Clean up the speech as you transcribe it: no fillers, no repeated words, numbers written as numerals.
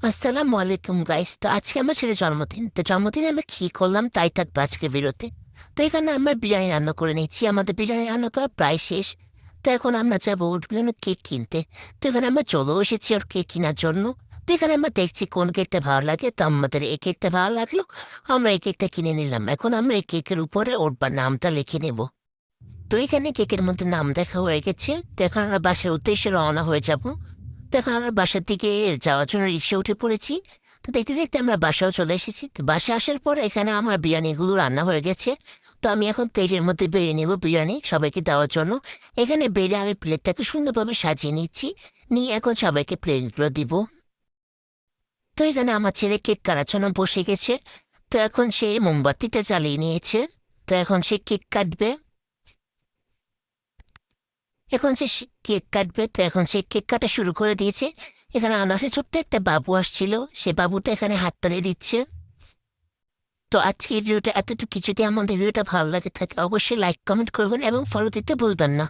আসসালামু আলাইকুম গাইস। তো আজকে আমার ছেলের জন্মদিন। তো জন্মদিনে আমি কি করলাম তাই থাকবে আজকে বিরতি। তো এখানে আমরা বিরিয়ানি রান্না করে নিচ্ছি। আমাদের বিরিয়ানি রান্না করা প্রায় শেষ। তো এখন আমরা যাবো ওর জন্য কেক কিনতে। তো এখানে আমরা চলেও এসেছি ওর কেক কেনার জন্য। তো এখানে আমরা দেখছি কোন কেকটা ভালো লাগে। তো আমাদের এই কেকটা ভালো লাগলো, আমরা এই কেকটা কিনে নিলাম। এখন আমরা এই কেকের উপরে ওর নামটা লিখে নেব। তো এখানে কেকের মধ্যে নাম দেখা হয়ে গেছে। তো এখন আমরা বাসার উদ্দেশ্যে রওনা হয়ে যাব। দেখো আমরা বাসার দিকে যাওয়ার জন্য রিক্সা উঠে পড়েছি। তো দেখতে দেখতে আমরা বাসাও চলে এসেছি। তো বাসায় আসার পর এখানে আমার বিরিয়ানিগুলো রান্না হয়ে গেছে। তো আমি এখন তেলের মধ্যে বেড়ে নেব বিরিয়ানি সবাইকে দেওয়ার জন্য। এখানে বেড়ে আমি প্লেটটাকে সুন্দরভাবে সাজিয়ে নিচ্ছি, নিয়ে এখন সবাইকে প্লেটগুলো দিব। তো এখানে আমার ছেলে কেক কাটার জন্য বসে গেছে। তো এখন সে মোমবাতিটা জ্বালিয়ে নিয়েছে। তো এখন সে কেক কাটবে। এখন কেক কাটবে। তো এখন সে কেক কাটা শুরু করে দিয়েছে। এখানে আনাসে ছোট্ট একটা বাবু আসছিল, সে বাবুটা এখানে হাত তালিয়ে দিচ্ছে। তো আজকে এই ভিডিওটা এতটুকু। যদি আমাদের ভিডিওটা ভালো লাগে থাকে অবশ্যই লাইক কমেন্ট করবেন এবং ফলো দিতে ভুলবেন না।